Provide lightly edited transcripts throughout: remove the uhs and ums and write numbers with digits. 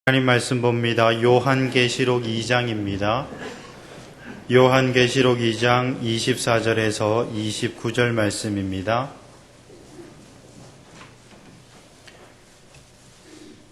하나님 말씀 봅니다. 요한계시록 2장입니다. 요한계시록 2장 24절에서 29절 말씀입니다.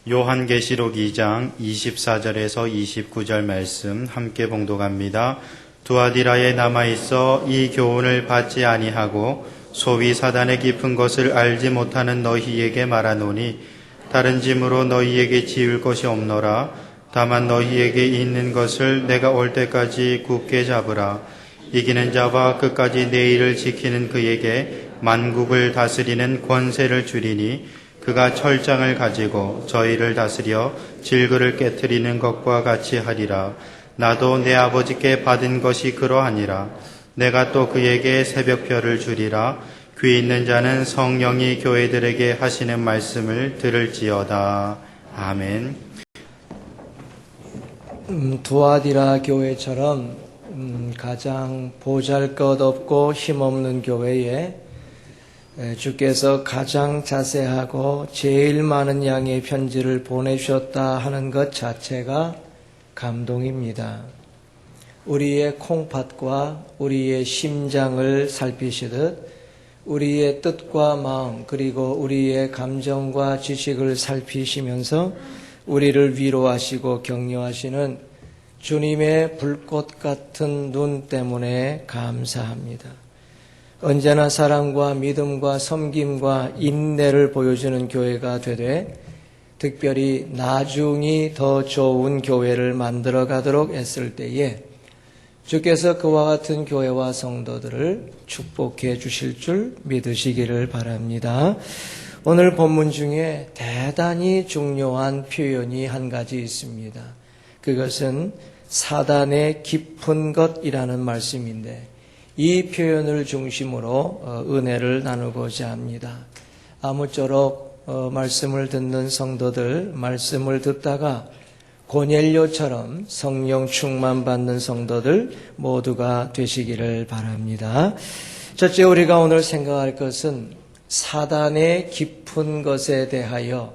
요한계시록 2장 24절에서 29절 말씀 함께 봉독합니다. 두아디라에 남아있어 이 교훈을 받지 아니하고 소위 사단의 깊은 것을 알지 못하는 너희에게 말하노니 다른 짐으로 너희에게 지을 것이 없노라. 다만 너희에게 있는 것을 내가 올 때까지 굳게 잡으라. 이기는 자와 끝까지 내 일을 지키는 그에게 만국을 다스리는 권세를 주리니 그가 철장을 가지고 저희를 다스려 질그를 깨트리는 것과 같이 하리라. 나도 내 아버지께 받은 것이 그러하니라. 내가 또 그에게 새벽별을 주리라. 귀 있는 자는 성령이 교회들에게 하시는 말씀을 들을지어다. 아멘. 두아디라 교회처럼 가장 보잘것없고 힘없는 교회에 주께서 가장 자세하고 제일 많은 양의 편지를 보내주셨다 하는 것 자체가 감동입니다. 우리의 콩팥과 우리의 심장을 살피시듯 우리의 뜻과 마음 그리고 우리의 감정과 지식을 살피시면서 우리를 위로하시고 격려하시는 주님의 불꽃 같은 눈 때문에 감사합니다. 언제나 사랑과 믿음과 섬김과 인내를 보여주는 교회가 되되 특별히 나중이 더 좋은 교회를 만들어 가도록 애쓸 때에 주께서 그와 같은 교회와 성도들을 축복해 주실 줄 믿으시기를 바랍니다. 오늘 본문 중에 대단히 중요한 표현이 한 가지 있습니다. 그것은 사단의 깊은 것이라는 말씀인데 이 표현을 중심으로 은혜를 나누고자 합니다. 아무쪼록 말씀을 듣는 성도들, 말씀을 듣다가 고넬료처럼 성령 충만 받는 성도들 모두가 되시기를 바랍니다. 첫째, 우리가 오늘 생각할 것은 사단의 깊은 것에 대하여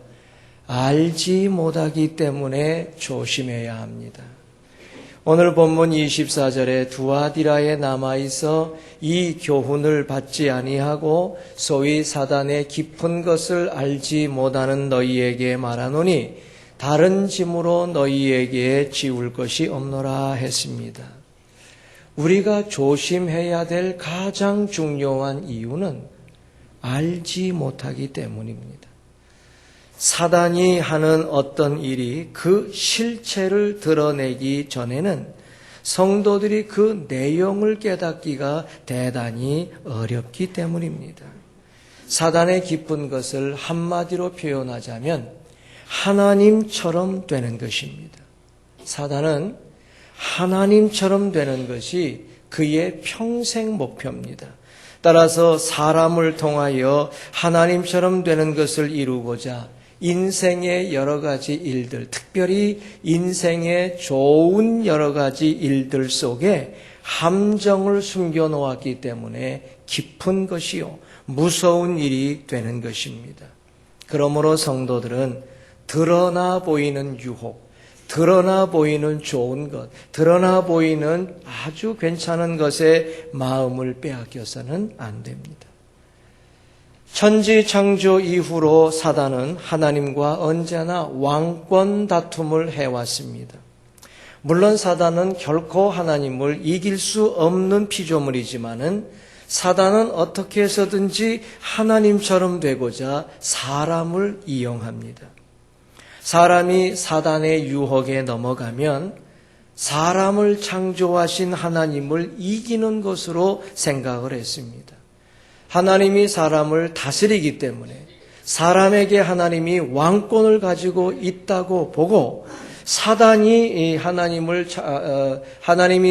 알지 못하기 때문에 조심해야 합니다. 오늘 본문 24절에 두아디라에 남아있어 이 교훈을 받지 아니하고 소위 사단의 깊은 것을 알지 못하는 너희에게 말하노니 다른 짐으로 너희에게 지울 것이 없노라 했습니다. 우리가 조심해야 될 가장 중요한 이유는 알지 못하기 때문입니다. 사단이 하는 어떤 일이 그 실체를 드러내기 전에는 성도들이 그 내용을 깨닫기가 대단히 어렵기 때문입니다. 사단의 깊은 것을 한마디로 표현하자면 하나님처럼 되는 것입니다. 사단은 하나님처럼 되는 것이 그의 평생 목표입니다. 따라서 사람을 통하여 하나님처럼 되는 것을 이루고자 인생의 여러 가지 일들, 특별히 인생의 좋은 여러 가지 일들 속에 함정을 숨겨놓았기 때문에 깊은 것이요, 무서운 일이 되는 것입니다. 그러므로 성도들은 드러나 보이는 유혹, 드러나 보이는 좋은 것, 드러나 보이는 아주 괜찮은 것에 마음을 빼앗겨서는 안 됩니다. 천지 창조 이후로 사단은 하나님과 언제나 왕권 다툼을 해왔습니다. 물론 사단은 결코 하나님을 이길 수 없는 피조물이지만은 사단은 어떻게 해서든지 하나님처럼 되고자 사람을 이용합니다. 사람이 사단의 유혹에 넘어가면 사람을 창조하신 하나님을 이기는 것으로 생각을 했습니다. 하나님이 사람을 다스리기 때문에 사람에게 하나님이 왕권을 가지고 있다고 보고 사단이 하나님이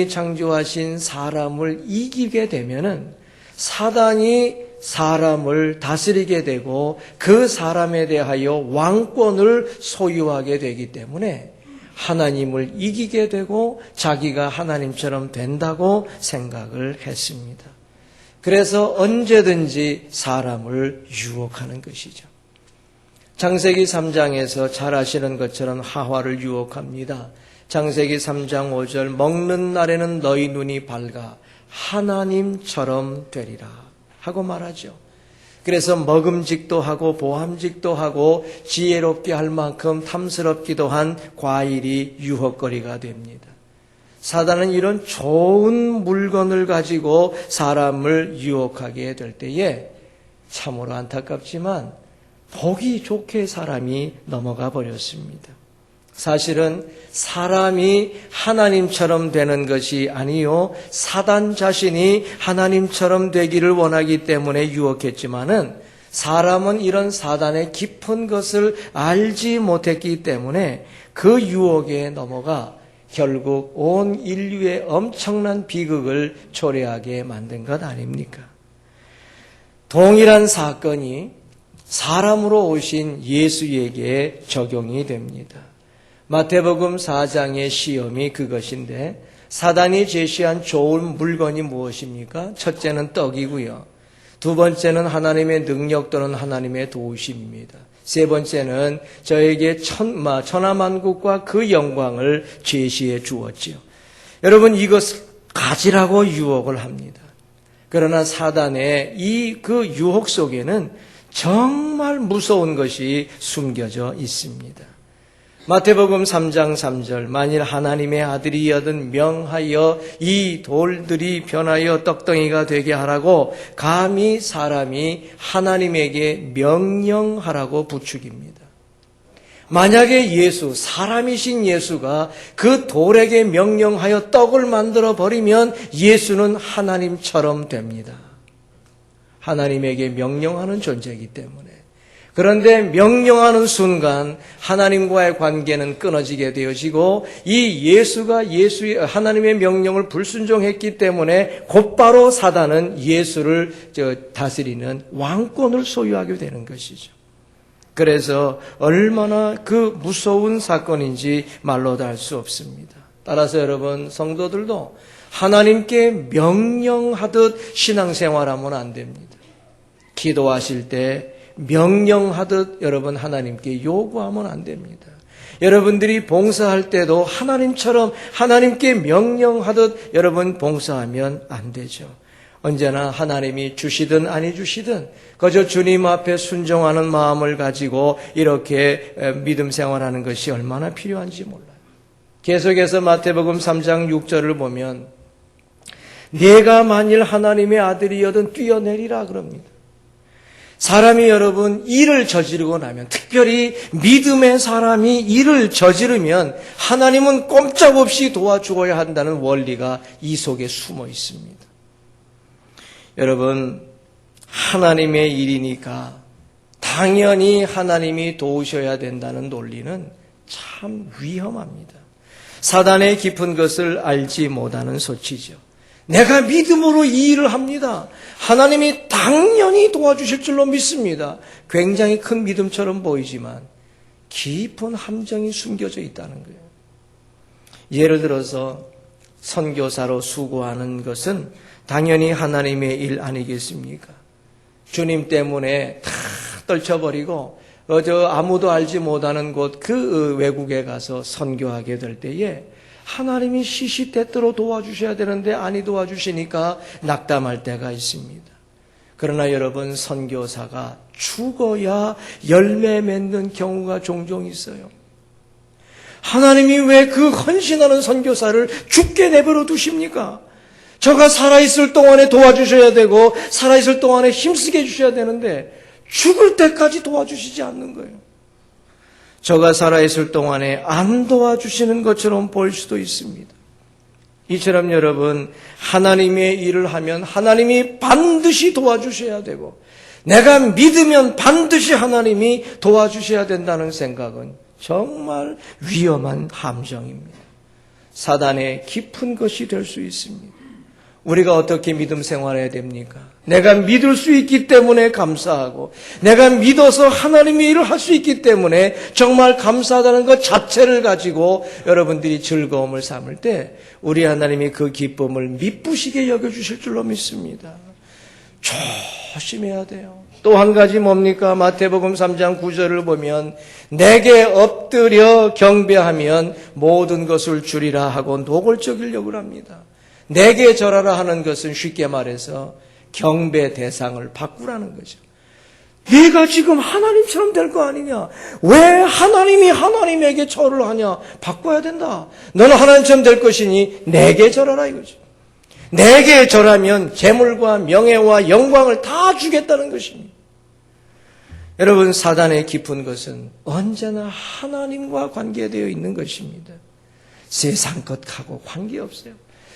창조하신 사람을 이기게 되면은 사단이 사람을 다스리게 되고 그 사람에 대하여 왕권을 소유하게 되기 때문에 하나님을 이기게 되고 자기가 하나님처럼 된다고 생각을 했습니다. 그래서 언제든지 사람을 유혹하는 것이죠. 창세기 3장에서 잘 아시는 것처럼 하와를 유혹합니다. 창세기 3장 5절 먹는 날에는 너희 눈이 밝아 하나님처럼 되리라 하고 말하죠. 그래서 먹음직도 하고 보함직도 하고 지혜롭게 할 만큼 탐스럽기도 한 과일이 유혹거리가 됩니다. 사단은 이런 좋은 물건을 가지고 사람을 유혹하게 될 때에 참으로 안타깝지만 보기 좋게 사람이 넘어가 버렸습니다. 사실은 사람이 하나님처럼 되는 것이 아니요, 사단 자신이 하나님처럼 되기를 원하기 때문에 유혹했지만은 사람은 이런 사단의 깊은 것을 알지 못했기 때문에 그 유혹에 넘어가 결국 온 인류의 엄청난 비극을 초래하게 만든 것 아닙니까? 동일한 사건이 사람으로 오신 예수에게 적용이 됩니다. 마태복음 4장의 시험이 그것인데 사단이 제시한 좋은 물건이 무엇입니까? 첫째는 떡이고요. 두 번째는 하나님의 능력 또는 하나님의 도우심입니다. 세 번째는 저에게 천하만국과 그 영광을 제시해 주었지요. 여러분, 이것을 가지라고 유혹을 합니다. 그러나 사단의 그 유혹 속에는 정말 무서운 것이 숨겨져 있습니다. 마태복음 3장 3절 만일 하나님의 아들이여든 명하여 이 돌들이 변하여 떡덩이가 되게 하라고 감히 사람이 하나님에게 명령하라고 부추깁니다. 만약에 사람이신 예수가 그 돌에게 명령하여 떡을 만들어 버리면 예수는 하나님처럼 됩니다. 하나님에게 명령하는 존재이기 때문에. 그런데 명령하는 순간 하나님과의 관계는 끊어지게 되어지고 이 예수가 하나님의 명령을 불순종했기 때문에 곧바로 사단은 예수를 다스리는 왕권을 소유하게 되는 것이죠. 그래서 얼마나 그 무서운 사건인지 말로 다 할 수 없습니다. 따라서 여러분 성도들도 하나님께 명령하듯 신앙생활하면 안 됩니다. 기도하실 때 명령하듯 여러분 하나님께 요구하면 안 됩니다. 여러분들이 봉사할 때도 하나님처럼 하나님께 명령하듯 여러분 봉사하면 안 되죠. 언제나 하나님이 주시든 아니 주시든 그저 주님 앞에 순종하는 마음을 가지고 이렇게 믿음 생활하는 것이 얼마나 필요한지 몰라요. 계속해서 마태복음 3장 6절을 보면 내가 만일 하나님의 아들이여든 뛰어내리라 그럽니다. 사람이 여러분 일을 저지르고 나면, 특별히 믿음의 사람이 일을 저지르면 하나님은 꼼짝없이 도와주어야 한다는 원리가 이 속에 숨어 있습니다. 여러분, 하나님의 일이니까 당연히 하나님이 도우셔야 된다는 논리는 참 위험합니다. 사단의 깊은 것을 알지 못하는 소치죠. 내가 믿음으로 이 일을 합니다. 하나님이 당연히 도와주실 줄로 믿습니다. 굉장히 큰 믿음처럼 보이지만 깊은 함정이 숨겨져 있다는 거예요. 예를 들어서 선교사로 수고하는 것은 당연히 하나님의 일 아니겠습니까? 주님 때문에 다 떨쳐버리고 아무도 알지 못하는 곳 그 외국에 가서 선교하게 될 때에 하나님이 시시때때로 도와주셔야 되는데 아니 도와주시니까 낙담할 때가 있습니다. 그러나 여러분 선교사가 죽어야 열매 맺는 경우가 종종 있어요. 하나님이 왜 그 헌신하는 선교사를 죽게 내버려 두십니까? 저가 살아있을 동안에 도와주셔야 되고 살아있을 동안에 힘쓰게 해주셔야 되는데 죽을 때까지 도와주시지 않는 거예요. 저가 살아있을 동안에 안 도와주시는 것처럼 보일 수도 있습니다. 이처럼 여러분 하나님의 일을 하면 하나님이 반드시 도와주셔야 되고 내가 믿으면 반드시 하나님이 도와주셔야 된다는 생각은 정말 위험한 함정입니다. 사단의 깊은 것이 될 수 있습니다. 우리가 어떻게 믿음 생활해야 됩니까? 내가 믿을 수 있기 때문에 감사하고 내가 믿어서 하나님의 일을 할 수 있기 때문에 정말 감사하다는 것 자체를 가지고 여러분들이 즐거움을 삼을 때 우리 하나님이 그 기쁨을 미쁘시게 여겨주실 줄로 믿습니다. 조심해야 돼요. 또 한 가지 뭡니까? 마태복음 3장 9절을 보면 내게 엎드려 경배하면 모든 것을 주리라 하고 노골적이려고 합니다. 내게 절하라 하는 것은 쉽게 말해서 경배 대상을 바꾸라는 거죠. 네가 지금 하나님처럼 될 거 아니냐? 왜 하나님이 하나님에게 절을 하냐? 바꿔야 된다. 너는 하나님처럼 될 것이니 내게 절하라 이거죠. 내게 절하면 재물과 명예와 영광을 다 주겠다는 것입니다. 여러분, 사단의 깊은 것은 언제나 하나님과 관계되어 있는 것입니다. 세상 것하고 관계없어요.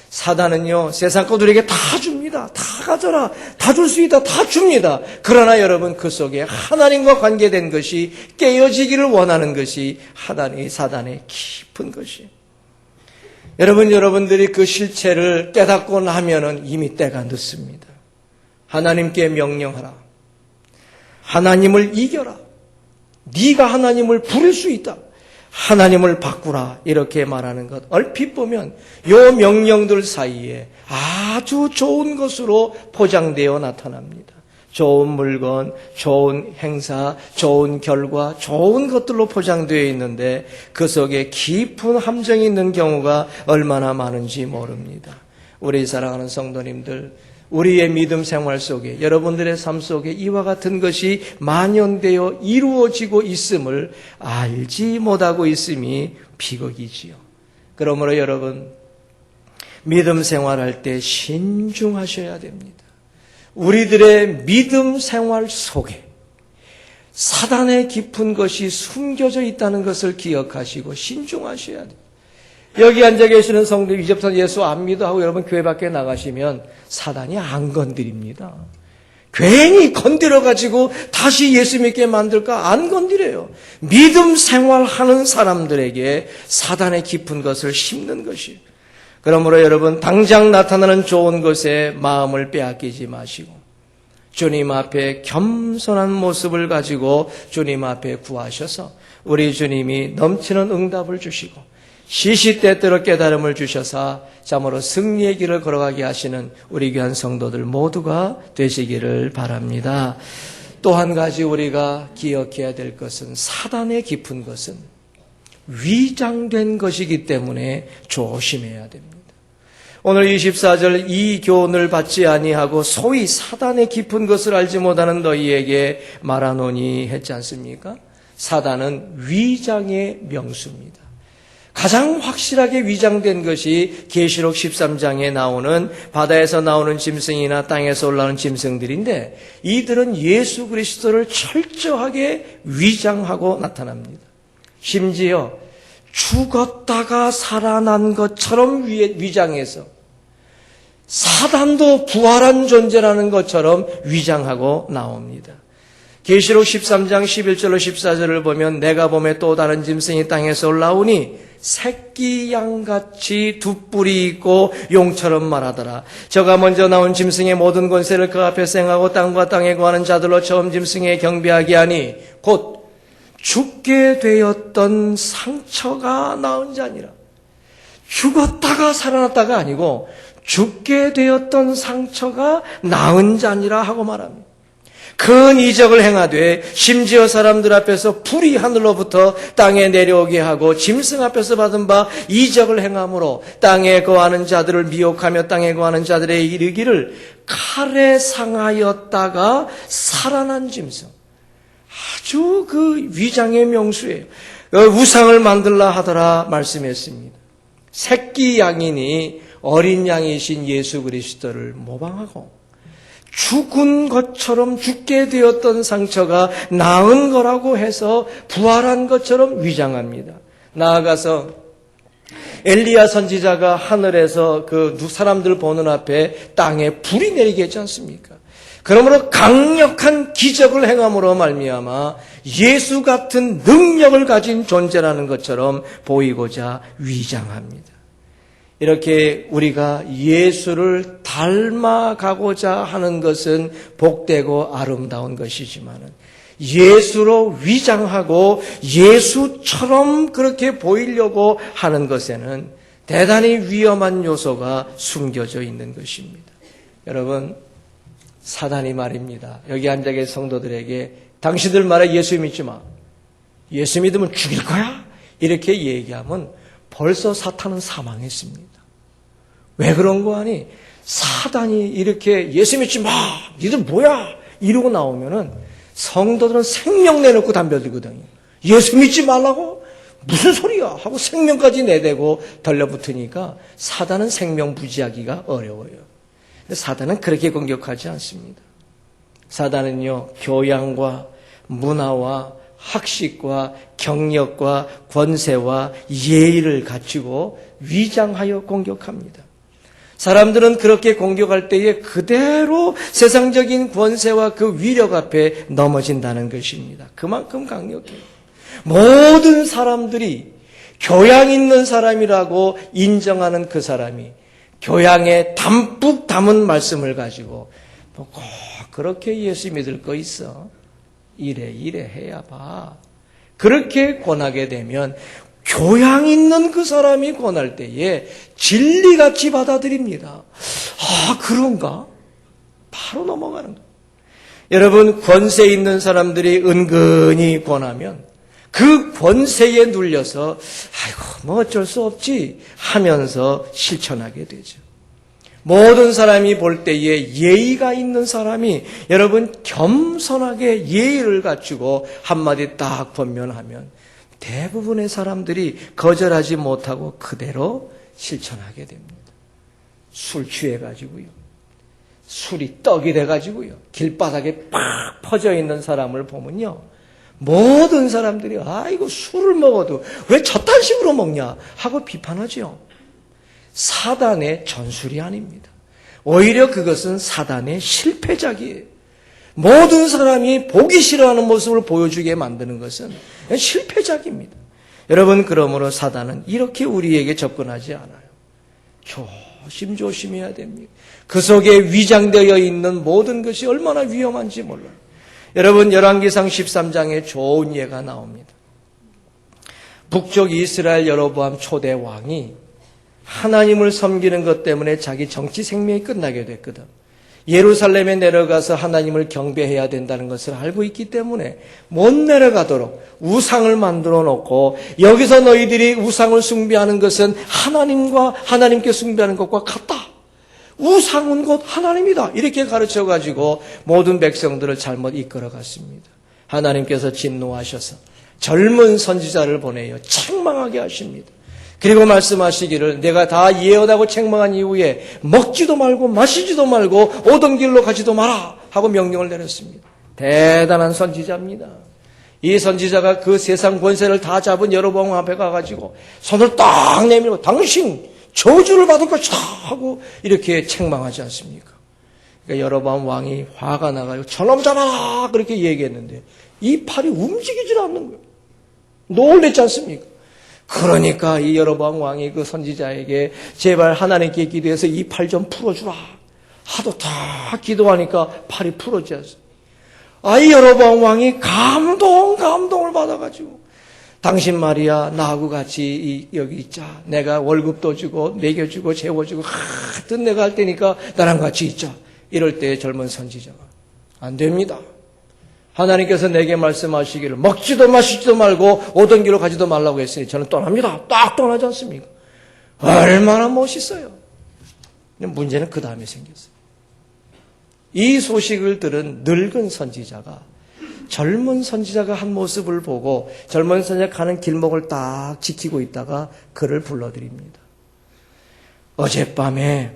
사단은요, 세상 것들에게 다 줍니다. 다 가져라. 다 줄 수 있다. 다 줍니다. 그러나 여러분, 그 속에 하나님과 관계된 것이 깨어지기를 원하는 것이 사단의 깊은 것이에요. 여러분들이 그 실체를 깨닫고 나면은 이미 때가 늦습니다. 하나님께 명령하라. 하나님을 이겨라. 네가 하나님을 부릴 수 있다. 하나님을 바꾸라. 이렇게 말하는 것. 얼핏 보면 요 명령들 사이에 아주 좋은 것으로 포장되어 나타납니다. 좋은 물건, 좋은 행사, 좋은 결과, 좋은 것들로 포장되어 있는데 그 속에 깊은 함정이 있는 경우가 얼마나 많은지 모릅니다. 우리 사랑하는 성도님들, 우리의 믿음 생활 속에, 여러분들의 삶 속에 이와 같은 것이 만연되어 이루어지고 있음을 알지 못하고 있음이 비극이지요. 그러므로 여러분, 믿음 생활할 때 신중하셔야 됩니다. 우리들의 믿음 생활 속에 사단의 깊은 것이 숨겨져 있다는 것을 기억하시고 신중하셔야 돼요. 여기 앉아 계시는 성도 이제부터 예수 안 믿어 하고 여러분 교회 밖에 나가시면 사단이 안 건드립니다. 괜히 건드려가지고 다시 예수 믿게 만들까? 안 건드려요. 믿음 생활하는 사람들에게 사단의 깊은 것을 심는 것이에요. 그러므로 여러분, 당장 나타나는 좋은 것에 마음을 빼앗기지 마시고 주님 앞에 겸손한 모습을 가지고 주님 앞에 구하셔서 우리 주님이 넘치는 응답을 주시고 시시때때로 깨달음을 주셔서 참으로 승리의 길을 걸어가게 하시는 우리 귀한 성도들 모두가 되시기를 바랍니다. 또 한 가지 우리가 기억해야 될 것은 사단의 깊은 것은 위장된 것이기 때문에 조심해야 됩니다. 오늘 24절 이 교훈을 받지 아니하고 소위 사단의 깊은 것을 알지 못하는 너희에게 말하노니 했지 않습니까? 사단은 위장의 명수입니다. 가장 확실하게 위장된 것이 계시록 13장에 나오는 바다에서 나오는 짐승이나 땅에서 올라오는 짐승들인데 이들은 예수 그리스도를 철저하게 위장하고 나타납니다. 심지어 죽었다가 살아난 것처럼 위장해서 사단도 부활한 존재라는 것처럼 위장하고 나옵니다. 계시록 13장 11절로 14절을 보면 내가 보매 또 다른 짐승이 땅에서 올라오니 새끼 양같이 두 뿔이 있고 용처럼 말하더라. 저가 먼저 나온 짐승의 모든 권세를 그 앞에 행하고 땅과 땅에 거하는 자들로 처음 짐승에 경배하게 하니 곧 죽게 되었던 상처가 나은 자니라. 죽었다가 살아났다가 아니고 죽게 되었던 상처가 나은 자니라 하고 말합니다. 큰 이적을 행하되 심지어 사람들 앞에서 불이 하늘로부터 땅에 내려오게 하고 짐승 앞에서 받은 바 이적을 행함으로 땅에 거하는 자들을 미혹하며 땅에 거하는 자들의 이르기를 칼에 상하였다가 살아난 짐승. 아주 그 위장의 명수예요. 우상을 만들라 하더라 말씀했습니다. 새끼 양이니 어린 양이신 예수 그리스도를 모방하고 죽은 것처럼 죽게 되었던 상처가 나은 거라고 해서 부활한 것처럼 위장합니다. 나아가서 엘리야 선지자가 하늘에서 그 사람들 보는 앞에 땅에 불이 내리게 했지 않습니까? 그러므로 강력한 기적을 행함으로 말미암아 예수 같은 능력을 가진 존재라는 것처럼 보이고자 위장합니다. 이렇게 우리가 예수를 닮아가고자 하는 것은 복되고 아름다운 것이지만 예수로 위장하고 예수처럼 그렇게 보이려고 하는 것에는 대단히 위험한 요소가 숨겨져 있는 것입니다. 여러분, 사단이 말입니다. 여기 앉아 계신 성도들에게 당신들 말에 예수 믿지 마. 예수 믿으면 죽일 거야. 이렇게 얘기하면 벌써 사탄은 사망했습니다. 왜 그런 거 아니? 사단이 이렇게 예수 믿지 마. 니들 뭐야? 이러고 나오면은 성도들은 생명 내놓고 담벼들거든요. 예수 믿지 말라고? 무슨 소리야? 하고 생명까지 내대고 달려붙으니까 사단은 생명 부지하기가 어려워요. 근데 사단은 그렇게 공격하지 않습니다. 사단은요, 교양과 문화와 학식과 경력과 권세와 예의를 갖추고 위장하여 공격합니다. 사람들은 그렇게 공격할 때에 그대로 세상적인 권세와 그 위력 앞에 넘어진다는 것입니다. 그만큼 강력해요. 모든 사람들이 교양 있는 사람이라고 인정하는 그 사람이 교양에 담뿍 담은 말씀을 가지고 꼭 그렇게 예수 믿을 거 있어. 이래 해야 봐. 그렇게 권하게 되면 교양 있는 그 사람이 권할 때에 진리같이 받아들입니다. 아, 그런가? 바로 넘어가는 거예요. 여러분, 권세 있는 사람들이 은근히 권하면 그 권세에 눌려서 아이고 뭐 어쩔 수 없지 하면서 실천하게 되죠. 모든 사람이 볼 때에 예의가 있는 사람이 여러분 겸손하게 예의를 갖추고 한마디 딱 권면하면 대부분의 사람들이 거절하지 못하고 그대로 실천하게 됩니다. 술 취해가지고요. 술이 떡이 돼가지고요. 길바닥에 팍 퍼져 있는 사람을 보면요. 모든 사람들이 아이고 술을 먹어도 왜 저딴 식으로 먹냐 하고 비판하죠. 사단의 전술이 아닙니다. 오히려 그것은 사단의 실패작이에요. 모든 사람이 보기 싫어하는 모습을 보여주게 만드는 것은 실패작입니다. 여러분, 그러므로 사단은 이렇게 우리에게 접근하지 않아요. 조심조심해야 됩니다. 그 속에 위장되어 있는 모든 것이 얼마나 위험한지 몰라요. 여러분, 열왕기상 13장에 좋은 예가 나옵니다. 북쪽 이스라엘 여로보암 초대 왕이 하나님을 섬기는 것 때문에 자기 정치 생명이 끝나게 됐거든. 예루살렘에 내려가서 하나님을 경배해야 된다는 것을 알고 있기 때문에 못 내려가도록 우상을 만들어 놓고 여기서 너희들이 우상을 숭배하는 것은 하나님께 숭배하는 것과 같다. 우상은 곧 하나님이다. 이렇게 가르쳐가지고 모든 백성들을 잘못 이끌어갔습니다. 하나님께서 진노하셔서 젊은 선지자를 보내요. 책망하게 하십니다. 그리고 말씀하시기를 내가 다 예언하고 책망한 이후에 먹지도 말고 마시지도 말고 오던 길로 가지도 마라 하고 명령을 내렸습니다. 대단한 선지자입니다. 이 선지자가 그 세상 권세를 다 잡은 여로보암 앞에 가가지고 손을 딱 내밀고 당신 저주를 받을 것이다 하고 이렇게 책망하지 않습니까? 그러니까 여로보암 왕이 화가 나가지고 저놈 잡아라 그렇게 얘기했는데 이 팔이 움직이질 않는 거예요. 놀랬지 않습니까? 그러니까 이 여로보암 왕이 그 선지자에게 제발 하나님께 기도해서 이 팔 좀 풀어주라 하도 다 기도하니까 팔이 풀어지지 않습니까? 이 여로보암 왕이 감동을 받아가지고 당신 말이야 나하고 같이 여기 있자. 내가 월급도 주고 먹여주고 재워주고 하여튼 내가 할 테니까 나랑 같이 있자. 이럴 때 젊은 선지자가 안 됩니다. 하나님께서 내게 말씀하시기를 먹지도 마시지도 말고 오던 길로 가지도 말라고 했으니 저는 떠납니다. 딱 떠나지 않습니까? 얼마나 멋있어요. 근데 문제는 그 다음에 생겼어요. 이 소식을 들은 늙은 선지자가 젊은 선지자가 한 모습을 보고 젊은 선지자가 가는 길목을 딱 지키고 있다가 그를 불러드립니다. 어젯밤에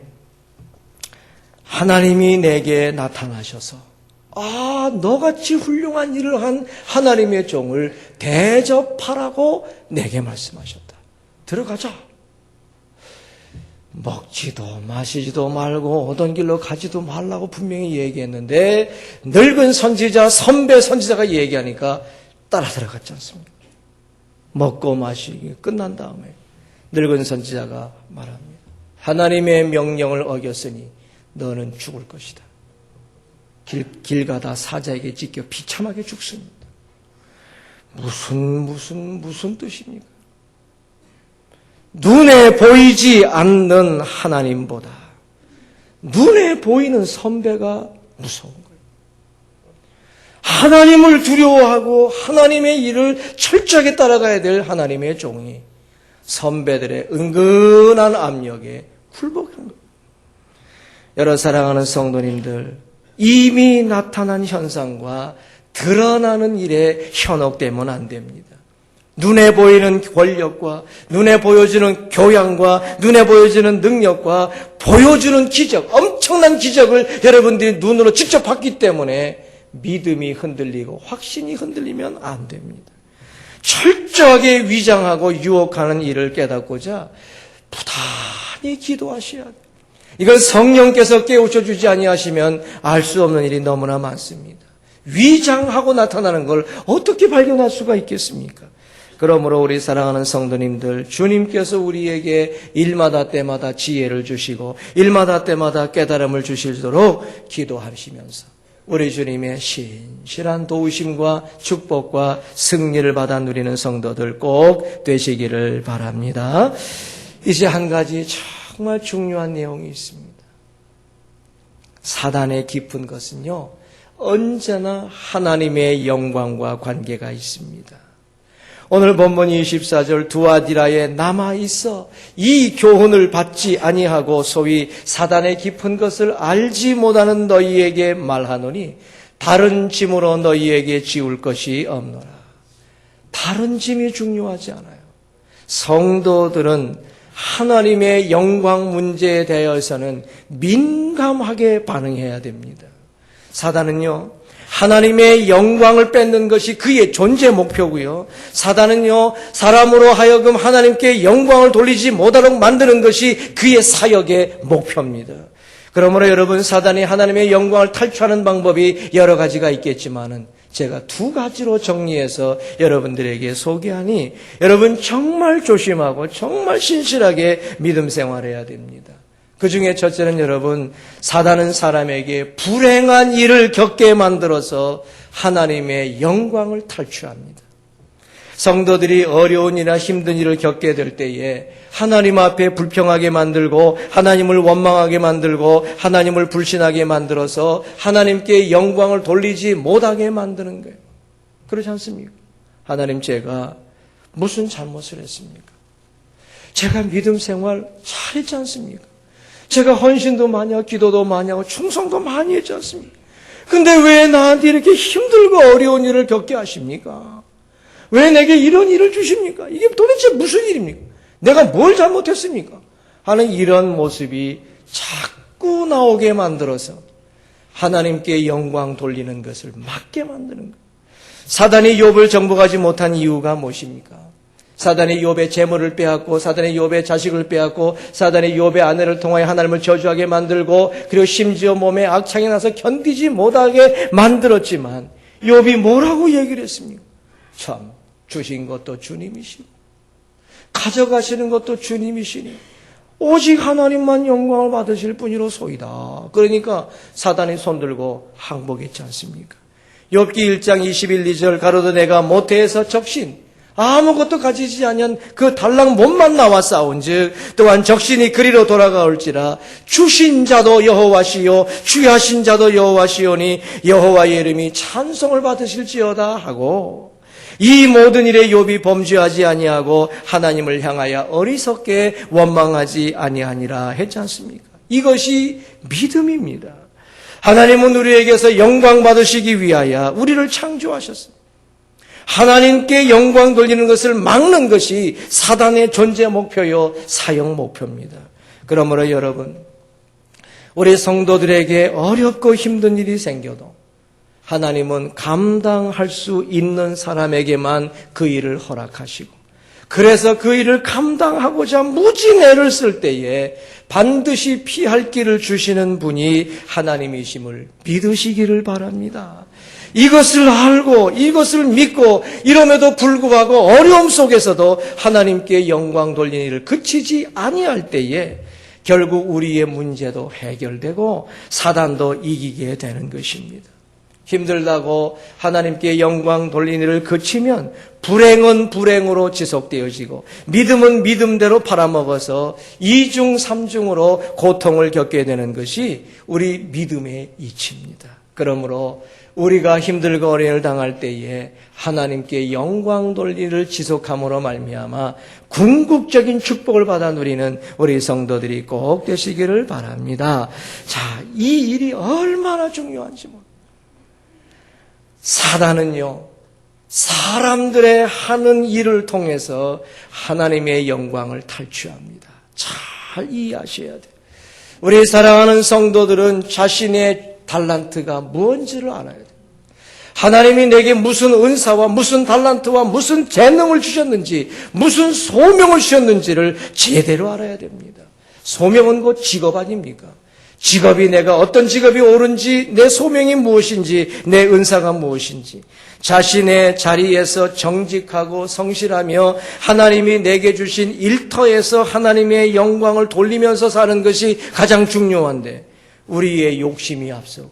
하나님이 내게 나타나셔서 너같이 훌륭한 일을 한 하나님의 종을 대접하라고 내게 말씀하셨다. 들어가자. 먹지도 마시지도 말고 오던 길로 가지도 말라고 분명히 얘기했는데 늙은 선지자, 선배 선지자가 얘기하니까 따라 들어갔지 않습니까? 먹고 마시기 끝난 다음에 늙은 선지자가 말합니다. 하나님의 명령을 어겼으니 너는 죽을 것이다. 길 가다 사자에게 찢겨 비참하게 죽습니다. 무슨 뜻입니까? 눈에 보이지 않는 하나님보다 눈에 보이는 선배가 무서운 거예요. 하나님을 두려워하고 하나님의 일을 철저하게 따라가야 될 하나님의 종이 선배들의 은근한 압력에 굴복한 거예요. 여러 사랑하는 성도님들, 이미 나타난 현상과 드러나는 일에 현혹되면 안 됩니다. 눈에 보이는 권력과 눈에 보여주는 교양과 눈에 보여주는 능력과 보여주는 기적, 엄청난 기적을 여러분들이 눈으로 직접 봤기 때문에 믿음이 흔들리고 확신이 흔들리면 안 됩니다. 철저하게 위장하고 유혹하는 일을 깨닫고자 부단히 기도하셔야 돼요. 이건 성령께서 깨우쳐주지 아니하시면 알 수 없는 일이 너무나 많습니다. 위장하고 나타나는 걸 어떻게 발견할 수가 있겠습니까? 그러므로 우리 사랑하는 성도님들, 주님께서 우리에게 일마다 때마다 지혜를 주시고 일마다 때마다 깨달음을 주시도록 기도하시면서 우리 주님의 신실한 도우심과 축복과 승리를 받아 누리는 성도들 꼭 되시기를 바랍니다. 이제 한 가지 정말 중요한 내용이 있습니다. 사단의 깊은 것은요, 언제나 하나님의 영광과 관계가 있습니다. 오늘 본문 24절 두아디라에 남아있어 이 교훈을 받지 아니하고 소위 사단의 깊은 것을 알지 못하는 너희에게 말하노니 다른 짐으로 너희에게 지울 것이 없노라. 다른 짐이 중요하지 않아요. 성도들은 하나님의 영광 문제에 대해서는 민감하게 반응해야 됩니다. 사단은요, 하나님의 영광을 뺏는 것이 그의 존재 목표고요. 사단은요, 사람으로 하여금 하나님께 영광을 돌리지 못하도록 만드는 것이 그의 사역의 목표입니다. 그러므로 여러분, 사단이 하나님의 영광을 탈취하는 방법이 여러 가지가 있겠지만은 제가 두 가지로 정리해서 여러분들에게 소개하니 여러분 정말 조심하고 정말 신실하게 믿음 생활해야 됩니다. 그 중에 첫째는 여러분, 사단은 사람에게 불행한 일을 겪게 만들어서 하나님의 영광을 탈취합니다. 성도들이 어려운 일이나 힘든 일을 겪게 될 때에 하나님 앞에 불평하게 만들고 하나님을 원망하게 만들고 하나님을 불신하게 만들어서 하나님께 영광을 돌리지 못하게 만드는 거예요. 그렇지 않습니까? 하나님, 제가 무슨 잘못을 했습니까? 제가 믿음 생활 잘했지 않습니까? 제가 헌신도 많이 하고 기도도 많이 하고 충성도 많이 했지 않습니까? 근데 왜 나한테 이렇게 힘들고 어려운 일을 겪게 하십니까? 왜 내게 이런 일을 주십니까? 이게 도대체 무슨 일입니까? 내가 뭘 잘못했습니까? 하는 이런 모습이 자꾸 나오게 만들어서 하나님께 영광 돌리는 것을 막게 만드는 거예요. 사단이 욥을 정복하지 못한 이유가 무엇입니까? 사단이 욥의 재물을 빼앗고 사단이 욥의 자식을 빼앗고 사단이 욥의 아내를 통하여 하나님을 저주하게 만들고 그리고 심지어 몸에 악창이 나서 견디지 못하게 만들었지만 욥이 뭐라고 얘기를 했습니까? 참, 주신 것도 주님이시고 가져가시는 것도 주님이시니 오직 하나님만 영광을 받으실 뿐이로 소이다. 그러니까 사단이 손들고 항복했지 않습니까? 욥기 1장 21, 2절 가로도 내가 모태에서 적신 아무것도 가지지 아니한 그 달랑 몸만 나와 싸운즉 또한 적신이 그리로 돌아가올지라 주신 자도 여호와시요 주하신 자도 여호와시오니 여호와의 이름이 찬송을 받으실지어다 하고 이 모든 일에 욥이 범죄하지 아니하고 하나님을 향하여 어리석게 원망하지 아니하니라 했지 않습니까? 이것이 믿음입니다. 하나님은 우리에게서 영광 받으시기 위하여 우리를 창조하셨습니다. 하나님께 영광 돌리는 것을 막는 것이 사단의 존재 목표요 사역 목표입니다. 그러므로 여러분, 우리 성도들에게 어렵고 힘든 일이 생겨도 하나님은 감당할 수 있는 사람에게만 그 일을 허락하시고 그래서 그 일을 감당하고자 무진애를 쓸 때에 반드시 피할 길을 주시는 분이 하나님이심을 믿으시기를 바랍니다. 이것을 알고 이것을 믿고 이럼에도 불구하고 어려움 속에서도 하나님께 영광 돌리는 일을 그치지 아니할 때에 결국 우리의 문제도 해결되고 사단도 이기게 되는 것입니다. 힘들다고 하나님께 영광 돌리는 일을 그치면 불행은 불행으로 지속되어지고 믿음은 믿음대로 팔아먹어서 이중삼중으로 고통을 겪게 되는 것이 우리 믿음의 이치입니다. 그러므로 우리가 힘들고 어려움을 당할 때에 하나님께 영광 돌리를 지속함으로 말미암아 궁극적인 축복을 받아 누리는 우리 성도들이 꼭 되시기를 바랍니다. 자, 이 일이 얼마나 중요한지 모릅니다. 사단은요, 사람들의 하는 일을 통해서 하나님의 영광을 탈취합니다. 잘 이해하셔야 돼요. 우리 사랑하는 성도들은 자신의 달란트가 무엇인지를 알아야 돼요. 하나님이 내게 무슨 은사와 무슨 달란트와 무슨 재능을 주셨는지, 무슨 소명을 주셨는지를 제대로 알아야 됩니다. 소명은 곧 직업 아닙니까? 직업이 내가 어떤 직업이 옳은지, 내 소명이 무엇인지, 내 은사가 무엇인지, 자신의 자리에서 정직하고 성실하며 하나님이 내게 주신 일터에서 하나님의 영광을 돌리면서 사는 것이 가장 중요한데, 우리의 욕심이 앞서고,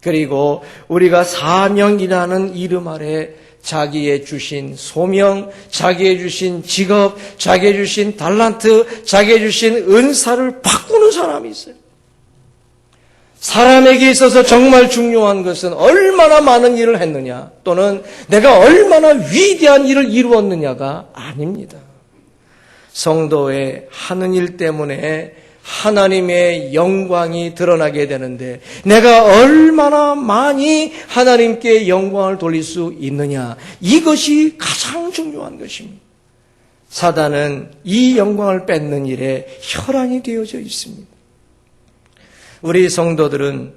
그리고 우리가 사명이라는 이름 아래 자기의 주신 소명, 자기의 주신 직업, 자기의 주신 달란트, 자기의 주신 은사를 바꾸는 사람이 있어요. 사람에게 있어서 정말 중요한 것은 얼마나 많은 일을 했느냐, 또는 내가 얼마나 위대한 일을 이루었느냐가 아닙니다. 성도의 하는 일 때문에 하나님의 영광이 드러나게 되는데, 내가 얼마나 많이 하나님께 영광을 돌릴 수 있느냐, 이것이 가장 중요한 것입니다. 사단은 이 영광을 뺏는 일에 혈안이 되어져 있습니다. 우리 성도들은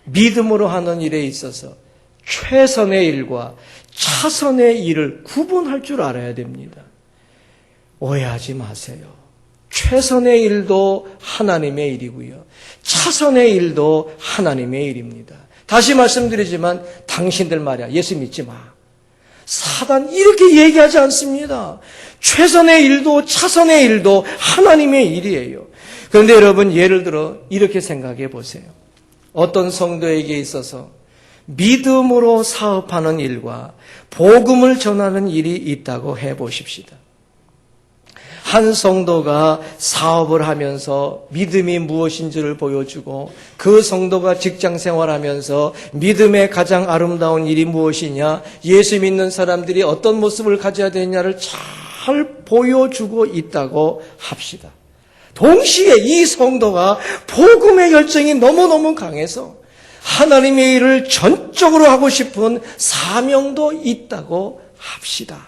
믿음으로 하는 일에 있어서 최선의 일과 차선의 일을 구분할 줄 알아야 됩니다. 오해하지 마세요. 최선의 일도 하나님의 일이고요, 차선의 일도 하나님의 일입니다. 다시 말씀드리지만 당신들 말이야, 예수 믿지 마. 사단 이렇게 얘기하지 않습니다. 최선의 일도 차선의 일도 하나님의 일이에요. 그런데 여러분, 예를 들어 이렇게 생각해 보세요. 어떤 성도에게 있어서 믿음으로 사업하는 일과 복음을 전하는 일이 있다고 해 보십시다. 한 성도가 사업을 하면서 믿음이 무엇인지를 보여주고, 그 성도가 직장 생활하면서 믿음의 가장 아름다운 일이 무엇이냐, 예수 믿는 사람들이 어떤 모습을 가져야 되느냐를 잘 보여주고 있다고 합시다. 동시에 이 성도가 복음의 열정이 너무너무 강해서 하나님의 일을 전적으로 하고 싶은 사명도 있다고 합시다.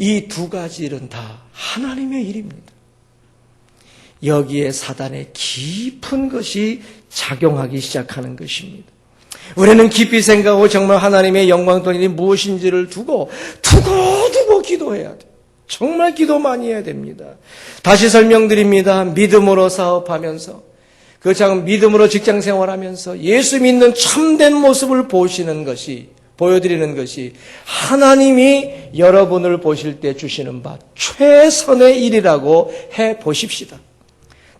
이 두 가지 일은 다 하나님의 일입니다. 여기에 사단의 깊은 것이 작용하기 시작하는 것입니다. 우리는 깊이 생각하고 정말 하나님의 영광 돌리니 무엇인지를 두고 기도해야 돼요. 정말 기도 많이 해야 됩니다. 다시 설명드립니다. 믿음으로 사업하면서, 믿음으로 직장 생활하면서 예수 믿는 참된 모습을 보여드리는 것이 하나님이 여러분을 보실 때 주시는 바 최선의 일이라고 해 보십시다.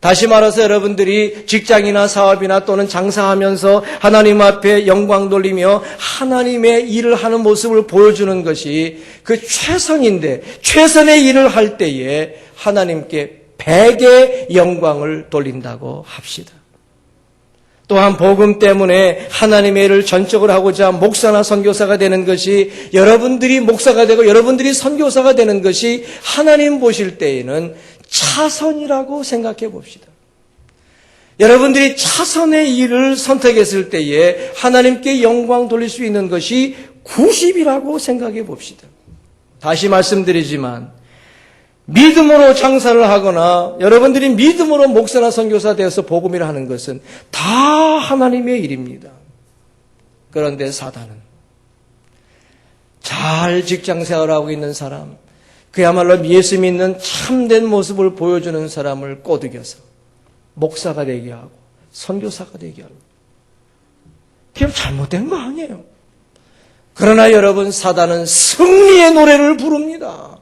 다시 말해서 여러분들이 직장이나 사업이나 또는 장사하면서 하나님 앞에 영광 돌리며 하나님의 일을 하는 모습을 보여주는 것이 그 최선인데, 최선의 일을 할 때에 하나님께 100의 영광을 돌린다고 합시다. 또한 복음 때문에 하나님의 일을 전적으로 하고자 목사나 선교사가 되는 것이, 여러분들이 목사가 되고 여러분들이 선교사가 되는 것이 하나님 보실 때에는 차선이라고 생각해 봅시다. 여러분들이 차선의 일을 선택했을 때에 하나님께 영광 돌릴 수 있는 것이 90이라고 생각해 봅시다. 다시 말씀드리지만, 믿음으로 장사를 하거나 여러분들이 믿음으로 목사나 선교사 되어서 복음을 하는 것은 다 하나님의 일입니다. 그런데 사단은 잘 직장 생활하고 있는 사람, 그야말로 예수 믿는 참된 모습을 보여주는 사람을 꼬드겨서 목사가 되게 하고 선교사가 되게 하고, 그냥 잘못된 거 아니에요. 그러나 여러분, 사단은 승리의 노래를 부릅니다.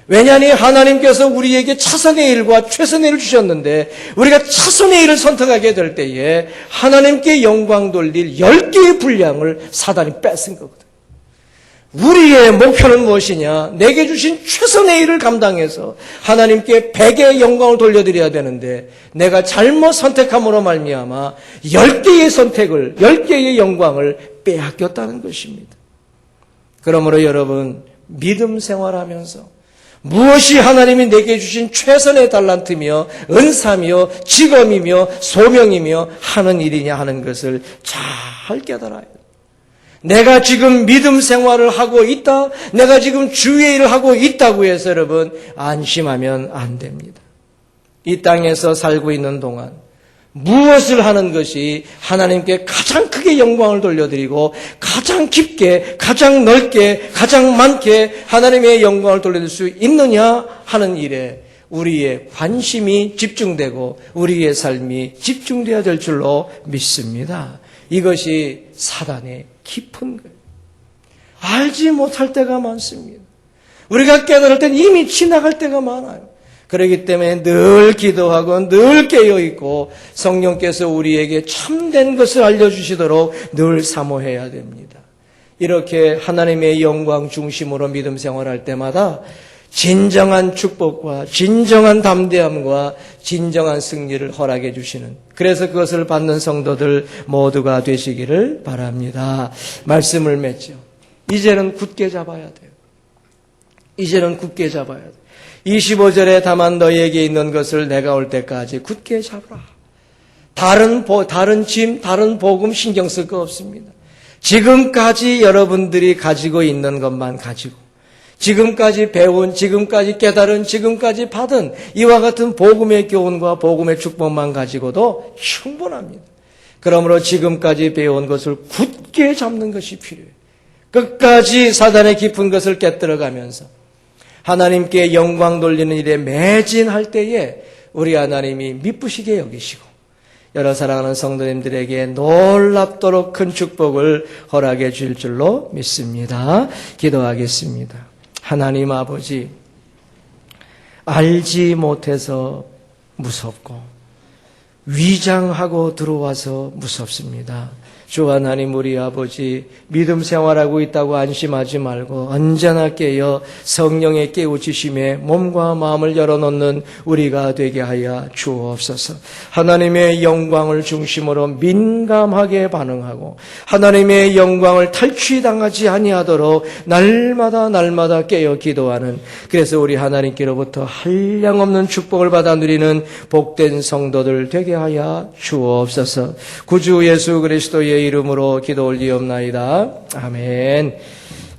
왜냐하니 하나님께서 우리에게 차선의 일과 최선의 일을 주셨는데 우리가 차선의 일을 선택하게 될 때에 하나님께 영광 돌릴 10개의 분량을 사단이 뺏은 거거든. 우리의 목표는 무엇이냐? 내게 주신 최선의 일을 감당해서 하나님께 100의 영광을 돌려드려야 되는데 내가 잘못 선택함으로 말미암아 10개의 선택을, 10개의 영광을 빼앗겼다는 것입니다. 그러므로 여러분, 믿음 생활하면서 무엇이 하나님이 내게 주신 최선의 달란트며 은사며 직업이며 소명이며 하는 일이냐 하는 것을 잘 깨달아야 돼요. 내가 지금 믿음 생활을 하고 있다, 내가 지금 주의 일을 하고 있다고 해서 여러분 안심하면 안 됩니다. 이 땅에서 살고 있는 동안 무엇을 하는 것이 하나님께 가장 크게 영광을 돌려드리고 가장 깊게, 가장 넓게, 가장 많게 하나님의 영광을 돌려드릴 수 있느냐 하는 일에 우리의 관심이 집중되고 우리의 삶이 집중되어야 될 줄로 믿습니다. 이것이 사단의 깊은 거예요. 알지 못할 때가 많습니다. 우리가 깨달을 땐 이미 지나갈 때가 많아요. 그렇기 때문에 늘 기도하고 늘 깨어있고 성령께서 우리에게 참된 것을 알려주시도록 늘 사모해야 됩니다. 이렇게 하나님의 영광 중심으로 믿음 생활할 때마다 진정한 축복과 진정한 담대함과 진정한 승리를 허락해 주시는, 그래서 그것을 받는 성도들 모두가 되시기를 바랍니다. 말씀을 맺죠. 이제는 굳게 잡아야 돼요. 이제는 굳게 잡아야 돼요. 25절에 다만 너희에게 있는 것을 내가 올 때까지 굳게 잡으라. 다른 짐, 다른 복음 신경 쓸 거 없습니다. 지금까지 여러분들이 가지고 있는 것만 가지고, 지금까지 배운, 지금까지 깨달은, 지금까지 받은 이와 같은 복음의 교훈과 복음의 축복만 가지고도 충분합니다. 그러므로 지금까지 배운 것을 굳게 잡는 것이 필요해요. 끝까지 사단의 깊은 것을 깨뜨려가면서 하나님께 영광 돌리는 일에 매진할 때에 우리 하나님이 미쁘시게 여기시고 여러 사랑하는 성도님들에게 놀랍도록 큰 축복을 허락해 줄 줄로 믿습니다. 기도하겠습니다. 하나님 아버지, 알지 못해서 무섭고 위장하고 들어와서 무섭습니다. 주 하나님, 우리 아버지 믿음 생활하고 있다고 안심하지 말고 언제나 깨어 성령의 깨우치심에 몸과 마음을 열어놓는 우리가 되게 하여 주옵소서. 하나님의 영광을 중심으로 민감하게 반응하고 하나님의 영광을 탈취당하지 아니하도록 날마다 깨어 기도하는, 그래서 우리 하나님께로부터 한량없는 축복을 받아 누리는 복된 성도들 되게 하여 주옵소서. 구주 예수 그리스도의 이름으로 기도 올리옵나이다. 아멘.